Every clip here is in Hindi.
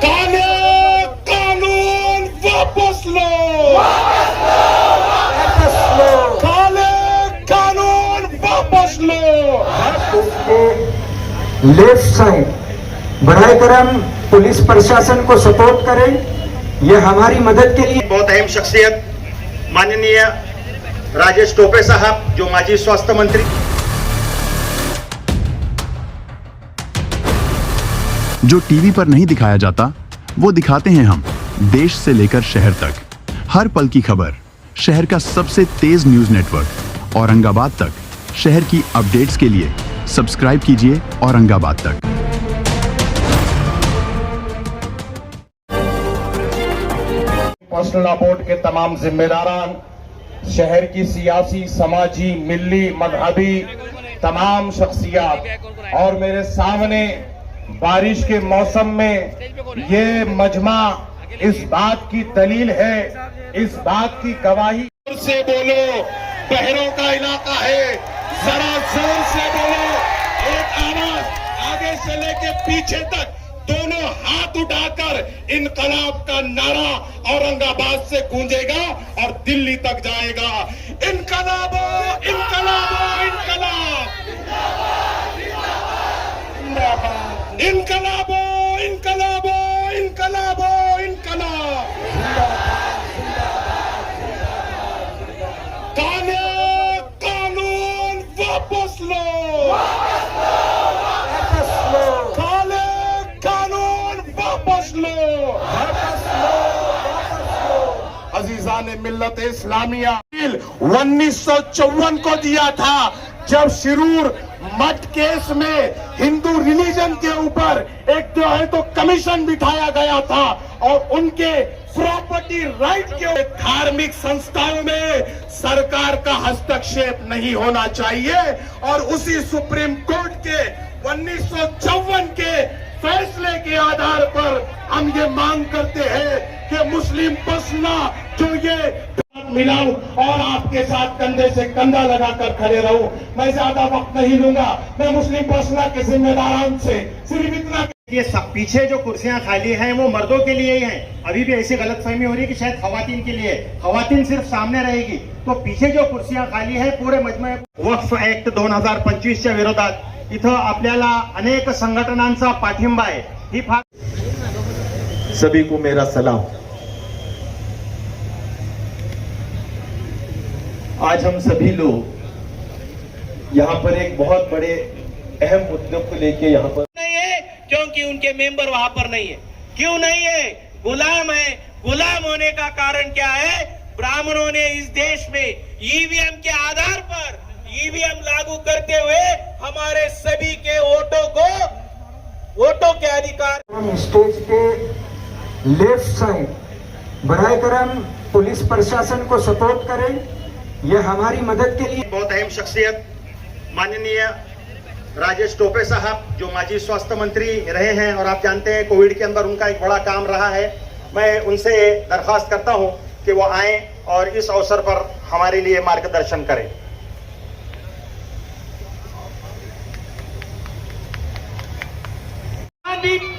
काले कानून वापस लो, काले कानून वापस लो। लेफ्ट साइड बराए करम पुलिस प्रशासन को सपोर्ट करें, ये हमारी मदद के लिए। बहुत अहम शख्सियत माननीय राजेश टोपे साहब, जो माजी स्वास्थ्य मंत्री। जो टीवी पर नहीं दिखाया जाता वो दिखाते हैं हम, देश से लेकर शहर तक, हर पल की खबर। शहर का सबसे तेज न्यूज नेटवर्क औरंगाबाद तक। शहर की अपडेट्स के लिए सब्सक्राइब कीजिए औरंगाबाद तक। पर्सनल बोर्ड के तमाम जिम्मेदारान, शहर की सियासी, समाजी, मिली, मजहबी तमाम शख्सियात, और मेरे सामने बारिश के मौसम में ये मजमा इस बात की दलील है, इस बात की गवाही। जोर से बोलो, बहरों का इलाका है, जरा जोर से बोलो। एक आवाज आगे से लेके पीछे तक, दोनों हाथ उठाकर इनकलाब का नारा औरंगाबाद से गूंजेगा और दिल्ली तक जाएगा। इनकलाबो इनकलाबो इनकलाब, इनकलाबो इनकलाबो इनकलाबो इनकलाब। काले कानून वापस लो, काले कानून वापस लो। अजीजान मिल्लत इस्लामिया 1954 को दिया था, जब शिरूर मठ केस में हिंदू रिलीजन के ऊपर एक जो है तो कमीशन बिठाया गया था, और उनके प्रॉपर्टी राइट के धार्मिक संस्थाओं में सरकार का हस्तक्षेप नहीं होना चाहिए। और उसी सुप्रीम कोर्ट के 1954 के फैसले के आधार पर हम ये मांग करते हैं कि मुस्लिम पसना जो ये मिलाऊं और आपके साथ कंधे से कंधा लगाकर खड़े रहूं। मैं ज्यादा वक्त नहीं लूंगा, मैं मुस्लिम पसना के जिम्मेदारान से सिर्फ इतना। ये सब पीछे जो कुर्सियां खाली हैं वो मर्दों के लिए ही हैं। अभी भी ऐसी गलतफहमी हो रही है कि शायद खवातीन के लिए, खवातीन सिर्फ सामने रहेगी। तो पीछे जो कुर्सियां खाली है पूरे मजमे वक्फ ऍक्ट 2025च्या विरोधात इथं आपल्याला अनेक संघटनांचा पाठिंबा आहे। ही फार सभी को मेरा सलाम। आज हम सभी लोग यहाँ पर एक बहुत बड़े अहम मुद्दे को लेके यहाँ पर नहीं है, क्योंकि उनके मेंबर वहां पर नहीं है। क्यों नहीं है? गुलाम है। गुलाम होने का कारण क्या है? ब्राह्मणों ने इस देश में ईवीएम के आधार पर ईवीएम लागू करते हुए हमारे सभी के वोटों के अधिकार। स्टेज के लेफ्ट साइड बराए करम पुलिस प्रशासन को सपोर्ट करें, ये हमारी मदद के लिए। बहुत अहम शख्सियत माननीय राजेश टोपे साहब, जो माजी स्वास्थ्य मंत्री रहे हैं, और आप जानते हैं कोविड के अंदर उनका एक बड़ा काम रहा है। मैं उनसे दरखास्त करता हूं कि वो आएं और इस अवसर पर हमारे लिए मार्गदर्शन करें।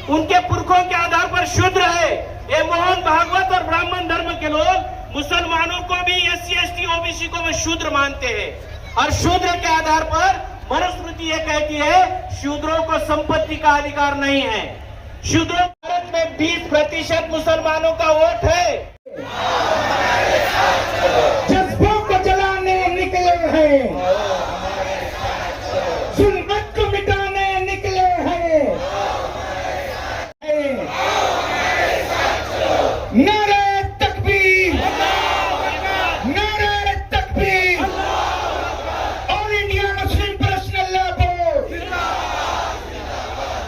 उनके पुरखों के आधार पर शूद्र है। ये मोहन भागवत और ब्राह्मण धर्म के लोग मुसलमानों को भी SC ST OBC को भी शूद्र मानते हैं, और शूद्र के आधार पर मनुस्मृति ये कहती है शूद्रों को संपत्ति का अधिकार नहीं है। शूद्रों भारत में 20% मुसलमानों का वोट है। जज्बों को जलाने निकले हैं, सुन्नत को मिटाने निकले हैं। नारे तकबीर, नारे तकबीर। All India Muslim personal law board,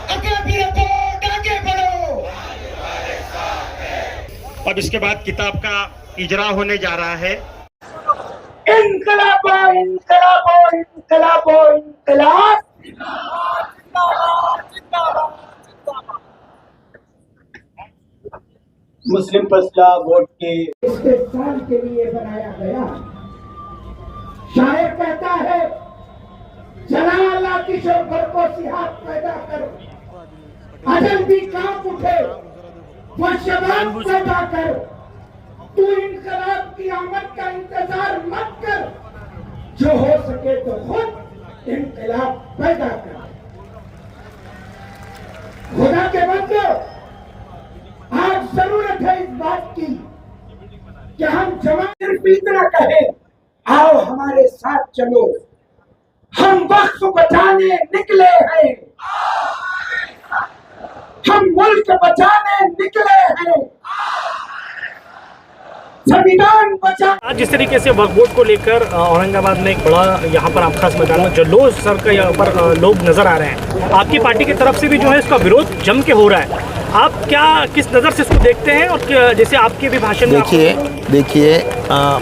अकाबिर बोर्ड, आगे बढ़ो। अब इसके बाद किताब का इजरा होने जा रहा है। इनकलाबो इनकलाबो इनकलाबो इनकलाब। मुस्लिम पर्सनल बोर्ड के इस्तेमाल के लिए बनाया गया। शायर कहता है, जलाला किशोर घर को सिहात पैदा करो, अजल भी कांप उठे, वो शबाब पैदा कर। तू इनकलाब की आमद का इंतजार मत कर, जो हो सके तो खुद इनकलाब पैदा कर। खुदा के बंदो, आज जरूरत है इस बात की कि हम जवान सिर्फ इतना कहे, आओ हमारे साथ चलो, हम वक्त बचाने निकले हैं, हम मुल्क बचाने निकले हैं, संविधान बचा। आज जिस तरीके से वक्फ बोर्ड को लेकर औरंगाबाद में एक बड़ा यहाँ पर आबखास मैदान में जल्लोष सर का यहाँ पर लोग नजर आ रहे हैं, आपकी पार्टी की तरफ से भी जो है इसका विरोध जम के हो रहा है, आप क्या किस नज़र से इसको देखते हैं? और जैसे आपके भी भाषण में देखिए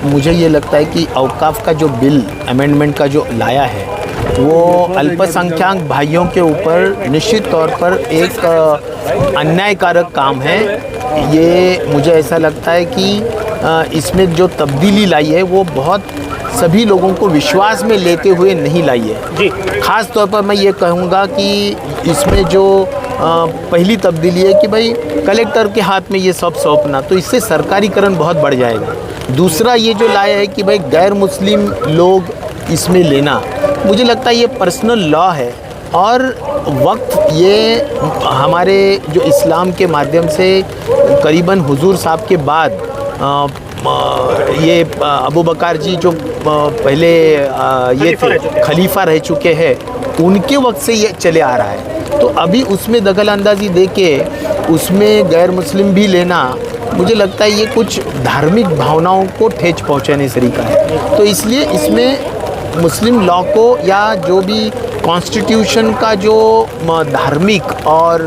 मुझे ये लगता है कि औकाफ का जो बिल अमेंडमेंट का जो लाया है वो अल्पसंख्यक भाइयों के ऊपर निश्चित तौर पर एक अन्यायकारक काम है। ये मुझे ऐसा लगता है कि इसमें जो तब्दीली लाई है वो बहुत सभी लोगों को विश्वास में लेते हुए नहीं लाई है जी। ख़ास तौर पर मैं ये कहूँगा कि इसमें जो पहली तब्दीली है कि भाई कलेक्टर के हाथ में ये सब सौंपना, तो इससे सरकारीकरण बहुत बढ़ जाएगा। दूसरा ये जो लाया है कि भाई गैर मुस्लिम लोग इसमें लेना, मुझे लगता है ये पर्सनल लॉ है और वक्त ये हमारे जो इस्लाम के माध्यम से करीबन हुजूर साहब के बाद ये अबू बकर जी जो पहले ये खलीफा रह चुके हैं, उनके वक्त से ये चले आ रहा है। तो अभी उसमें दखल अंदाजी दे के उसमें गैर मुस्लिम भी लेना, मुझे लगता है ये कुछ धार्मिक भावनाओं को ठेस पहुँचाने से तरीका है। तो इसलिए इसमें मुस्लिम लॉ को या जो भी कॉन्स्टिट्यूशन का जो धार्मिक और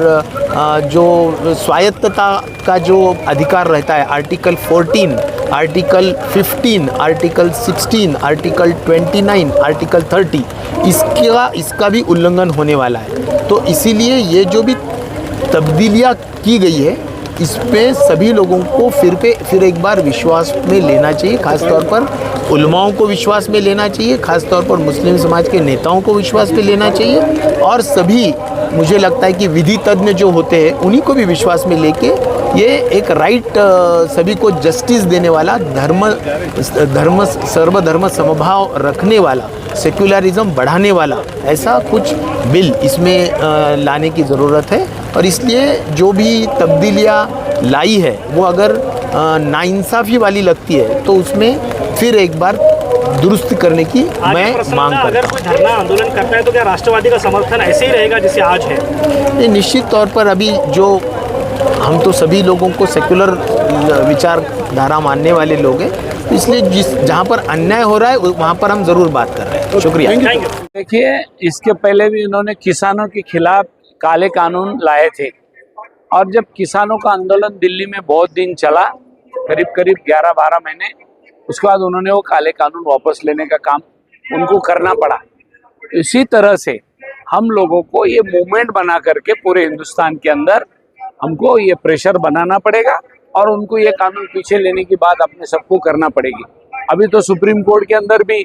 जो स्वायत्तता का जो अधिकार रहता है, article 14, article 15, article 16, article 29, article 30, इसका भी उल्लंघन होने वाला है। तो इसीलिए ये जो भी तब्दीलियाँ की गई है इस पे सभी लोगों को फिर एक बार विश्वास में लेना चाहिए। ख़ास तौर पर उलमाओं को विश्वास में लेना चाहिए, ख़ास तौर पर मुस्लिम समाज के नेताओं को विश्वास में लेना चाहिए और सभी मुझे लगता है कि विधि तज्ञ जो होते हैं उन्हीं को भी विश्वास में लेके ये एक राइट सभी को जस्टिस देने वाला, धर्म सर्वधर्म समभाव रखने वाला, सेक्युलरिज्म बढ़ाने वाला ऐसा कुछ बिल इसमें लाने की ज़रूरत है। और इसलिए जो भी तब्दीलियाँ लाई है वो अगर नाइंसाफ़ी वाली लगती है तो उसमें फिर एक बार दुरुस्त करने की मैं मांग करता हूँ। अगर कोई धरना आंदोलन करता है तो क्या राष्ट्रवादी का समर्थन ऐसे ही रहेगा जैसे आज है? निश्चित तौर पर अभी जो हम तो सभी लोगों को सेक्युलर विचारधारा मानने वाले लोग हैं, इसलिए जहाँ पर अन्याय हो रहा है वहाँ पर हम ज़रूर बात कर रहे हैं। शुक्रिया। देखिए, इसके पहले भी इन्होंने किसानों के खिलाफ काले कानून लाए थे और जब किसानों का आंदोलन दिल्ली में बहुत दिन चला, करीब 11-12 महीने, उसके बाद उन्होंने वो काले कानून वापस लेने का काम उनको करना पड़ा। इसी तरह से हम लोगों को ये मूवमेंट बना करके पूरे हिंदुस्तान के अंदर हमको ये प्रेशर बनाना पड़ेगा और उनको ये कानून पीछे लेने की बात अपने सबको करना पड़ेगी। अभी तो सुप्रीम कोर्ट के अंदर भी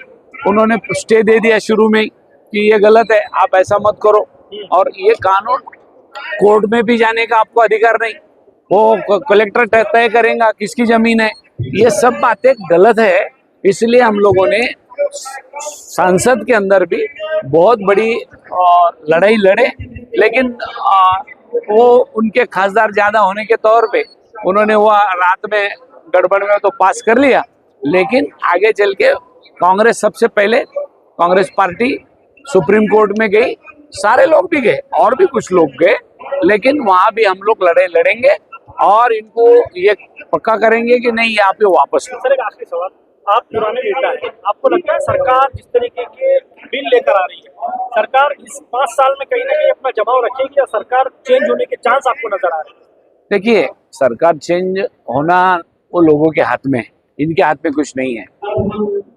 उन्होंने स्टे दे दिया शुरू में कि ये गलत है, आप ऐसा मत करो, और ये कानून कोर्ट में भी जाने का आपको अधिकार नहीं, वो कलेक्टर तय करेगा किसकी जमीन है। ये सब बातें गलत है। इसलिए हम लोगों ने संसद के अंदर भी बहुत बड़ी लड़ाई लड़े, लेकिन वो उनके खासदार ज्यादा होने के तौर पे उन्होंने वो रात में गड़बड़ में तो पास कर लिया, लेकिन आगे चल के कांग्रेस सबसे पहले कांग्रेस पार्टी सुप्रीम कोर्ट में गई, सारे लोग भी गए और भी कुछ लोग गए, लेकिन वहां भी हम लोग लड़ेंगे और इनको ये पक्का करेंगे कि नहीं आप ये वापस लो। सर, एक आखिरी सवाल, आप पुराने नेता हैं, आपको लगता है सरकार जिस तरीके के बिल लेकर आ रही है, सरकार इस 5 साल में कहीं ना कहीं अपना जमाव रखेगी या सरकार चेंज होने के चांस आपको नजर आ रहे हैं? देखिए, सरकार चेंज होना वो लोगों के हाथ में है, इनके हाथ में कुछ नहीं है।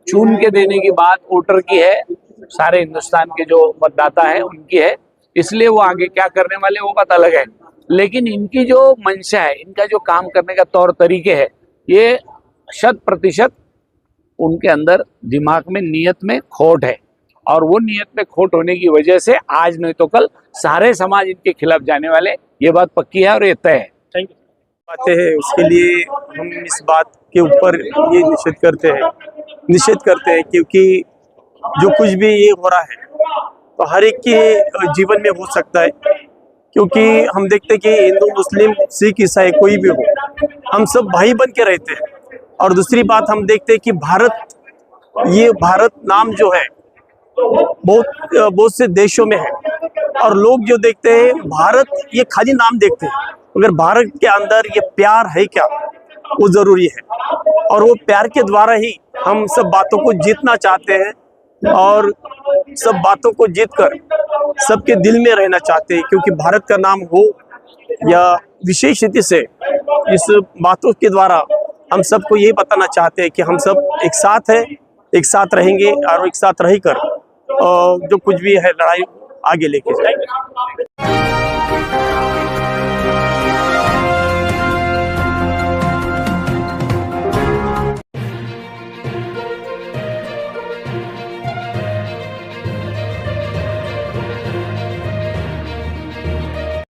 चुन के देने की बात वोटर की है, सारे हिंदुस्तान के जो मतदाता है उनकी है, इसलिए वो आगे क्या करने वाले वो बात अलग है। लेकिन इनकी जो मंशा है, इनका जो काम करने का तौर तरीके है, ये 100% उनके अंदर दिमाग में नीयत में खोट है और वो नीयत में खोट होने की वजह से आज नहीं तो कल सारे समाज इनके खिलाफ जाने वाले, ये बात पक्की है और ये तय है। Thank you. बातें हैं उसके लिए हम इस बात के ऊपर ये निषेध करते हैं क्योंकि जो कुछ भी ये हो रहा है तो हर एक के जीवन में हो सकता है, क्योंकि हम देखते हैं कि हिंदू मुस्लिम सिख ईसाई कोई भी हो, हम सब भाई बन के रहते हैं। और दूसरी बात हम देखते हैं कि भारत नाम जो है बहुत से देशों में है, और लोग जो देखते हैं भारत ये खाली नाम देखते हैं, मगर भारत के अंदर ये प्यार है क्या वो जरूरी है, और वो प्यार के द्वारा ही हम सब बातों को जीतना चाहते हैं और सब बातों को जीतकर सबके दिल में रहना चाहते हैं। क्योंकि भारत का नाम हो या विशेष रीति से इस बातों के द्वारा हम सबको यही बताना चाहते हैं कि हम सब एक साथ हैं, एक साथ रहेंगे और एक साथ रहकर जो कुछ भी है लड़ाई आगे लेके जाएंगे।